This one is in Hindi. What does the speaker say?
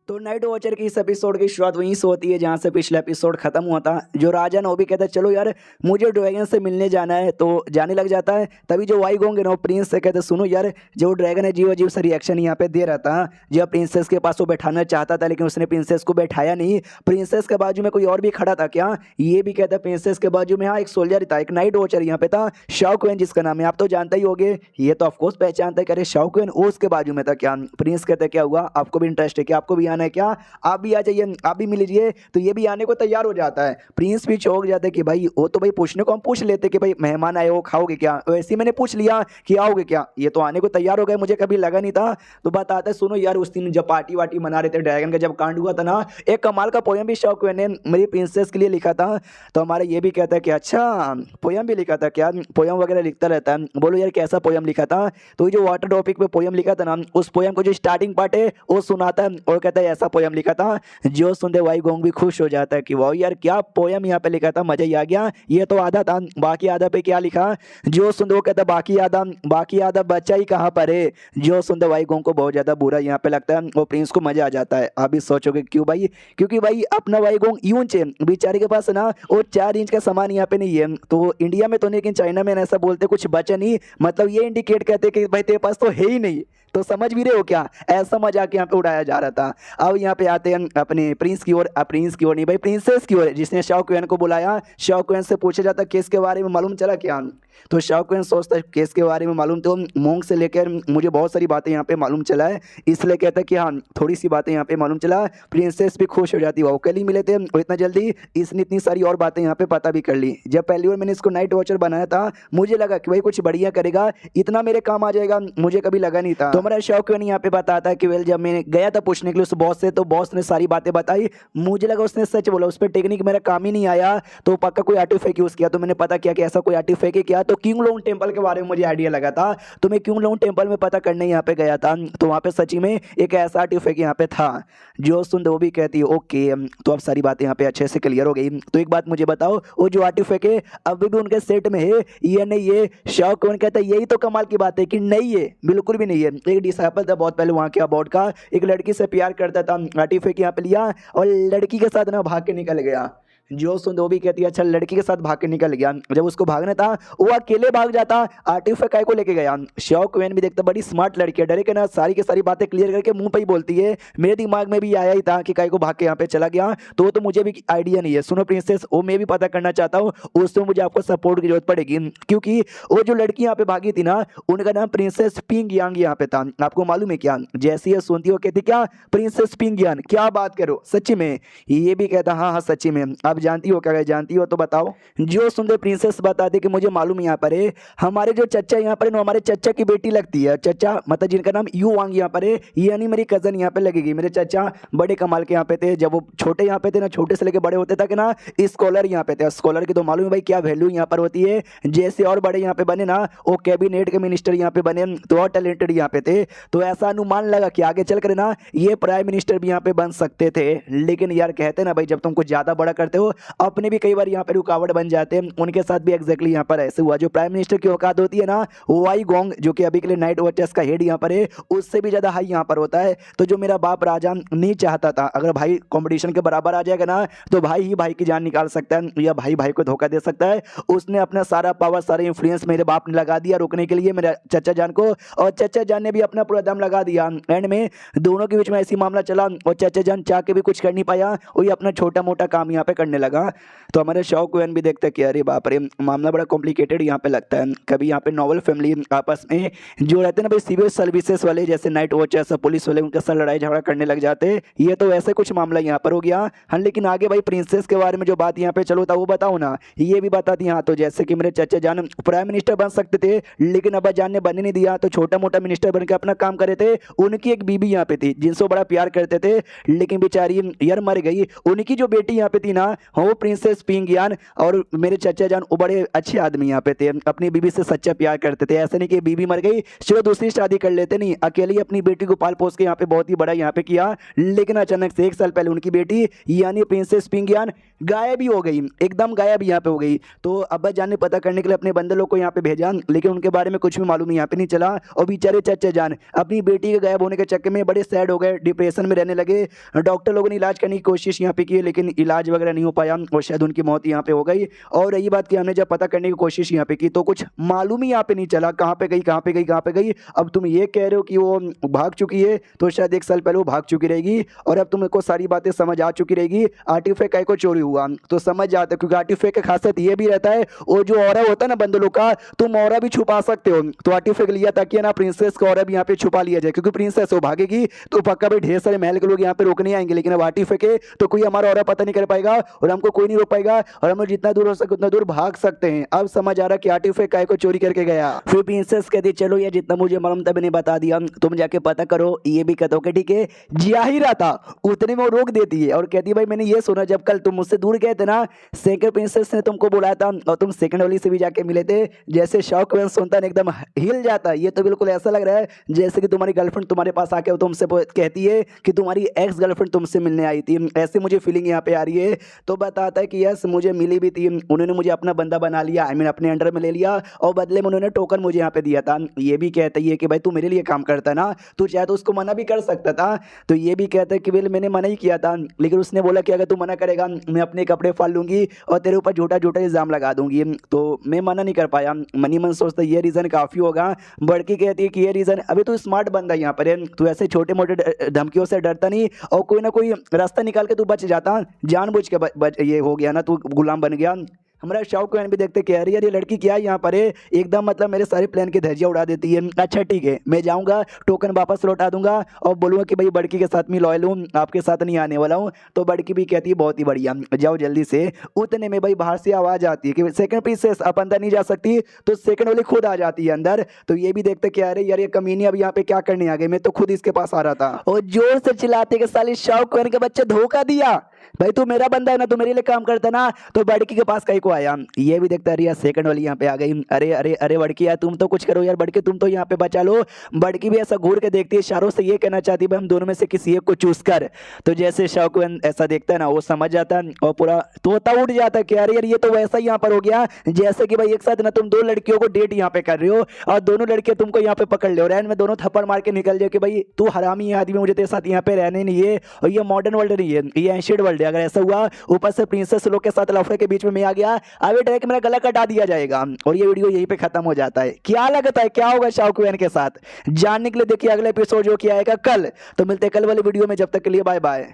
तो नाइट वॉचर की इस एपिसोड की शुरुआत वहीं से होती है जहाँ से पिछला एपिसोड खत्म हुआ था। जो राजा ना वो भी कहता है चलो यार मुझे ड्रैगन से मिलने जाना है, तो जाने लग जाता है। तभी जो वाई गोंग है ना वो प्रिंस से कहते सुनो यार, जो ड्रैगन है जीव अजीब सा रिएक्शन यहाँ पे दे रहा था। जब प्रिंसेस के पास वो बैठाना चाहता था लेकिन उसने प्रिंसेस को बैठाया नहीं। प्रिंसेस के बाजू में कोई और भी खड़ा था क्या, ये भी कहता है प्रिंसेस के बाजू में हाँ एक सोल्जर था, एक नाइट वॉचर यहाँ पे था, शाओक्वेन जिसका नाम है, आप तो जानते ही होगे। ये तो ऑफकोर्स पहचानता है, कह रहे शाओक्वेन वो उसके बाजू में था क्या। प्रिंस कहते क्या हुआ, आपको भी इंटरेस्ट है क्या, आपको भी आना है क्या, आप भी आ जाइए, आप भी मिल लीजिए। तो ये भी आने को तैयार हो जाता है। प्रिंस भी चौंक जाता है कि भाई वो तो भाई पूछने को हम पूछ लेते कि भाई मेहमान आए हो खाओगे क्या, वैसे ही मैंने पूछ लिया कि आओगे क्या, ये तो आने को तैयार हो गए, मुझे कभी लगा नहीं था। तो बताते हैं सुनो यार, उस दिन जब पार्टी वार्टी मना रहे थे ड्रैगन का जब कांड हुआ था ना, एक कमाल का पोयम भी शौक ने मेरी प्रिंसेस के लिए लिखा था। तो हमारा ये भी कहता है कि अच्छा पोयम भी लिखा था क्या, पोयम वगैरह लिखता रहता है। बोलो यार कैसा पोयम लिखा था। तो ये जो वाटर टॉपिक पे पोयम लिखा था ना, उस पोयम को जो स्टार्टिंग पार्ट है वो सुनाता है और कहता है ऐसा पोयम लिखा था। जो सुनते वाई गोंग भी खुश हो जाता है कि वाह यार क्या पोयम यहाँ पे लिखा था, मजा ही आ गया। ये तो आधा था, बाकी आधा पे क्या लिखा। जो सुनते वो कहता बाकी आधा बच्चा ही कहाँ पर है। जो सुनते वाई गोंग को बहुत ज्यादा बुरा यहाँ पे लगता है और प्रिंस को मजा आ जाता है। आप भी सोचोगे क्यों भाई, क्योंकि भाई अपना वाई गोंग यूंच है, बेचारे के पास ना वो 4 इंच का सामान यहाँ पे नहीं है। तो इंडिया में तो नहीं लेकिन चाइना में ऐसा बोलते कुछ बचा नहीं, मतलब ये इंडिकेट करते कि भाई तेरे पास तो है ही नहीं। तो समझ भी रहे हो क्या, ऐसा मजाक यहाँ पे उड़ाया जा रहा था। अब यहाँ पे आते हैं अपने प्रिंस की ओर, प्रिंस की ओर नहीं भाई प्रिंसेस की ओर, जिसने शाओक्वेन को बुलाया। शाओक्वेन से पूछा जाता केस के बारे में मालूम चला क्या। तो शाओक्वेन सोचता है केस के बारे में मालूम तो मोंग से लेकर मुझे बहुत सारी बातें यहाँ पे मालूम चला है, इसलिए कहता है कि हाँ थोड़ी सी बातें यहाँ पे मालूम चला। प्रिंसेस भी खुश हो जाती, वो कल ही मिले थे और इतना जल्दी इसने इतनी सारी और बातें यहाँ पे पता भी कर ली। जब पहली बार मैंने इसको नाइट वॉचर बनाया था मुझे लगा कि भाई कुछ बढ़िया करेगा, इतना मेरे काम आ जाएगा मुझे कभी लगा नहीं था। तो हमारा शाओक्वेन यहाँ पे बताता है कि वेल जब मैं गया था पूछने के लिए उस बॉस से, तो बॉस ने सारी बातें बताई, मुझे लगा उसने सच बोला, उस पर टेक्निक मेरा काम ही नहीं आया, तो पक्का कोई आर्टिफैक्ट यूज किया। तो मैंने पता किया कि ऐसा कोई आर्टिफैक्ट ही किया। तो किंग लोन टेम्पल के बारे में मुझे आइडिया लगा था, तो मैं किंग लोन टेम्पल में पता करने यहाँ पे गया था। तो वहाँ पे सची में एक ऐसा आर्टिफैक्ट यहाँ पे था। जो सुन वो भी कहती है ओके, तो अब सारी बातें यहाँ पे अच्छे से क्लियर हो गई। तो एक बात मुझे बताओ, वो जो आर्टिफैक्ट है अभी भी उनके सेट में है ये नहीं है। शाओक्वेन कहता है यही तो कमाल की बात है कि नहीं है, बिल्कुल भी नहीं है। एक डिसाइपल था बहुत पहले वहाँ के अबाउट का, एक लड़की से प्यार करता था, आर्टिफैक्ट यहाँ पे लिया और लड़की के साथ ना भाग के निकल गया। जो सुन वो भी कहती है अच्छा लड़की के साथ भाग के निकल गया, जब उसको भागना था वो अकेले भाग जाता, आर्टिफैक्ट काय को लेके गया। शाओक्वेन भी देखता बड़ी स्मार्ट लड़की है, डरे के ना सारी की सारी बातें क्लियर करके मुंह पे ही बोलती है। मेरे दिमाग में भी आया ही था कि काय को भाग के यहाँ पे चला गया, तो मुझे भी आइडिया नहीं है। सुनो प्रिंसेस, वो मैं भी पता करना चाहता हूँ, उसमें मुझे आपको सपोर्ट की जरूरत पड़ेगी, क्योंकि वो जो लड़की यहाँ पे भागी थी ना उनका नाम प्रिंसेस पिंग यांग यहाँ पे था। आपको मालूम है क्या, जैसे ये सुनती हो कहती क्या प्रिंसेस पिंग यांग, क्या बात करो सच्ची में। ये भी कहता हाँ हाँ सच्ची में, आप जानती हो क्या, जानती हो तो बताओ। जो सुनते प्रिंसेस बताते कि मुझे मालूम यहाँ पर है, हमारे जो चचा यहाँ पर है हमारे चचा की बेटी लगती है, चचा मतलब जिनका नाम यू वांग यहाँ पर है, यानी मेरी कजन यहाँ पे लगेगी। मेरे चचा बड़े कमाल के यहाँ पे थे, जब वो छोटे यहाँ पे थे ना, छोटे से लेके बड़े होते तक ना स्कॉलर यहाँ पे थे। स्कॉलर की तो मालूम है भाई क्या वैल्यू यहाँ पर होती है, जैसे और बड़े यहाँ पे बने ना वो कैबिनेट के मिनिस्टर यहाँ पे बने तो और टैलेंटेड यहाँ पे थे। तो ऐसा अनुमान लगा कि आगे चल कर ना ये प्राइम मिनिस्टर भी यहाँ पे बन सकते थे। लेकिन यार कहते ना भाई जब तुम कुछ ज्यादा बड़ा करते हो अपने भी कई बार यहाँ पे रुकावट बन जाते हैं, उनके साथ भी एग्जैक्टली यहाँ पर ऐसे हुआ। जो प्राइम मिनिस्टर की औकात होती है ना वाई गोंग जो कि अभी के लिए नाइट वॉचर्स का हेड यहाँ पर है, उससे भी ज्यादा हाई यहाँ पर होता है। तो जो मेरा बाप राजा नहीं चाहता था अगर भाई कंपटीशन के बराबर आ जाएगा ना तो भाई ही भाई की जान निकाल सकता है या भाई भाई को धोखा दे सकता है। उसने अपना सारा पावर सारा इंफ्लुएंस मेरे बाप ने लगा दिया रोकने के लिए मेरे चचा जान को, और चचा जान ने भी अपना पूरा दम लगा दिया। एंड में दोनों के बीच में ऐसी मामला चला और चचा जान चाह के भी कुछ कर नहीं पाया, वही अपना छोटा मोटा काम यहाँ पे करने लगा। तो हमारे शाओक्वेन भी देखते कि अरे बाप रे मामला बड़ा कॉम्प्लिकेटेड यहाँ पे लगता है। कभी यहाँ पे नॉवल फैमिली आपस में जो रहते हैं ना भाई सिविल सर्विसेज वाले जैसे नाइट वॉचर्स पुलिस वाले उनके साथ लड़ाई झगड़ा करने लग जाते, ये तो वैसे कुछ मामला यहाँ पर हो गया। हाँ लेकिन आगे भाई प्रिंसेस के बारे में जो बात यहाँ पे चलो था वो बताओ ना, ये भी बता दी। हाँ तो जैसे कि मेरे चचा जान प्राइम मिनिस्टर बन सकते थे लेकिन अब्बा जान ने बनने नहीं दिया, तो छोटा मोटा मिनिस्टर बन के अपना काम करे थे। उनकी एक बीबी यहाँ पे थी जिनसे बड़ा प्यार करते थे लेकिन बेचारी यार मर गई। उनकी जो बेटी यहाँ पे थी ना हाँ वो प्रिंसेस पिंगियान और मेरे चाचा जान वो बड़े अच्छे आदमी यहाँ पे थे, अपनी बीवी से सच्चा प्यार करते थे। ऐसा नहीं कि बीवी मर गई चलो दूसरी शादी कर लेते, नहीं, अकेले ही अपनी बेटी को पाल पोस के यहाँ पे बहुत ही बड़ा यहाँ पे किया। लेकिन अचानक से 1 साल पहले उनकी बेटी यानी प्रिंसेस पिंगियान गायब ही हो गई, एकदम गायब यहाँ पे हो गई। तो अब्बा जान ने पता करने के लिए अपने बंदे लोग को यहाँ पे भेजा, लेकिन उनके बारे में कुछ भी मालूम यहाँ पे नहीं चला। और बेचारे चाचा जान अपनी बेटी के गायब होने के चक्कर में बड़े सैड हो गए, डिप्रेशन में रहने लगे। डॉक्टर लोगों ने इलाज करने की कोशिश यहाँ पे की, लेकिन इलाज वगैरह नहीं हो पाया और शायद उनकी मौत यहाँ पे हो गई। और रही बात कि हमने जब पता करने की कोशिश यहाँ पे की तो कुछ मालूम ही यहाँ पे नहीं चला, कहाँ पे गई कहाँ पे गई कहाँ पे गई। अब तुम ये कह रहे हो कि वो भाग चुकी है, तो शायद 1 साल पहले वो भाग चुकी रहेगी और अब तुमको सारी बातें समझ आ चुकी रहेगी। आर्टिफैक्ट काय को चोरी हुआ तो समझ जाते, क्योंकि आर्टिफैक्ट का खासियत ये भी रहता है वो जो ऑरा होता है ना बंदलों का, तुम ऑरा भी छुपा सकते हो। तो आर्टिफैक्ट लिया ताकि ना प्रिंसेस का ऑरा भी यहाँ पे छुपा लिया जाए, क्योंकि प्रिंसेस वो भागेगी तो पक्का भाई ढेर सारे महल के लोग यहाँ पे रोकने आएंगे, लेकिन अब आर्टिफैक्ट है तो कोई हमारा ऑरा पता नहीं कर पाएगा और हमको कोई नहीं रोक पाएगा और हम लोग जितना दूर हो सके उतना दूर भाग सकते हैं। अब समझ आ रहा कि आर्टिफैक्ट काय को चोरी करके गया। फिर प्रिंसेस कहती चलो ये जितना मुझे मालूम था मैंने बता दिया, तुम जाके पता करो। ये भी कहते हो ठीक है, जा ही रहा था उतने में वो रोक देती है और कहती है भाई मैंने ये सुना जब कल तुम मुझसे दूर गए थे ना, सेकंड प्रिंसेस ने तुमको बुलाया था और तुम सेकंड वाली से भी जाके मिले थे। जैसे शौक सुनता है एकदम हिल जाता है। ये तो बिल्कुल ऐसा लग रहा है जैसे कि तुम्हारी गर्लफ्रेंड तुम्हारे पास आके तुमसे कहती है कि तुम्हारी एक्स गर्लफ्रेंड तुमसे मिलने आई थी, ऐसे मुझे फीलिंग यहाँ पे आ रही है। तो बताता है कि यस मुझे मिली भी थी, उन्होंने मुझे अपना बंदा बना लिया, आई मीन अपने अंडर में ले लिया और बदले में उन्होंने टोकन मुझे यहाँ पे दिया था। ये भी कहता है कि भाई तू मेरे लिए काम करता ना, तू चाहे तो उसको मना भी कर सकता था। तो ये भी कहता है कि बिल मैंने मना ही किया था, लेकिन उसने बोला कि अगर तू मना करेगा मैं अपने कपड़े फाड़ लूंगी और तेरे ऊपर झूठा झूठा इल्जाम लगा दूंगी। तो मैं मना नहीं कर पाया। मनी मन सोचता ये रीज़न काफ़ी होगा। बड़की कहती है कि ये रीज़न, अभी तू स्मार्ट बंदा यहाँ पर है, तू ऐसे छोटे मोटे धमकियों से डरता नहीं और कोई ना कोई रास्ता निकाल के तू बच जाता, जानबूझ के ये हो गया ना, तू गुलाम बन गया। हमारा शौक भी देखते कह रही है ये लड़की क्या है यहाँ पर है, एकदम मतलब मेरे सारे प्लान की धज्जियाँ उड़ा देती है। अच्छा ठीक है मैं जाऊँगा, टोकन वापस लौटा दूंगा और बोलूँगा कि भाई बड़की के साथ मैं लॉयल हूँ, आपके साथ नहीं आने वाला हूँ। तो बड़की भी कहती है बहुत ही बढ़िया, जाओ जल्दी से। उतने में भाई बाहर से आवाज़ आती है कि सेकंड प्रिंसेस आप अंदर नहीं जा सकती, तो सेकंड वाली खुद आ जाती है अंदर। तो ये भी देखते कह रहे यार ये कमीनी अब यहाँ पे क्या करने आ गए, मैं तो खुद इसके पास आ रहा था। और जोर से चिल्लाते कि साली शौक के बच्चे धोखा दिया, भाई तू मेरा बंदा है ना, तू मेरे लिए काम करता ना, तो बड़की के पास कहीं को आया। ये भी देखता रिया सेकंड वाली यहाँ पे आ गई। अरे अरे अरे बड़की यार तुम तो कुछ करो यार, बड़की तुम तो यहाँ पे बचा लो। बड़की भी ऐसा घूर के देखती है, इशारों से ये कहना चाहती है भाई हम दोनों में से किसी एक को चूज कर। तो जैसे शौकन ऐसा देखता है ना वो समझ जाता है और पूरा तोता उठ जाता है कि अरे यार ये तो वैसा ही यहाँ पर हो गया जैसे कि भाई एक साथ ना तुम 2 लड़कियों को डेट यहाँ पे कर रहे हो और दोनों लड़कियां तुमको यहाँ पे पकड़ ले और में दोनों थप्पड़ मार के निकल जाए कि भाई तू हरामी आदमी, मुझे तेरे साथ यहाँ पे रहने नहीं है और ये मॉडर्न वर्ल्ड नहीं है, ये एंशिएंट वर्ल्ड है। अगर ऐसा हुआ ऊपर से प्रिंसेस लोग के साथ लफड़े के बीच में मैं आ गया, अभी डायरेक्ट मेरा गला कटा दिया जाएगा और ये वीडियो यहीं पे खत्म हो जाता है। क्या लगता है क्या होगा शाहरुख के साथ, जानने के लिए देखिए अगला एपिसोड जो कि आएगा कल। तो मिलते हैं कल वाली वीडियो में, जब तक के लिए बाय बाय।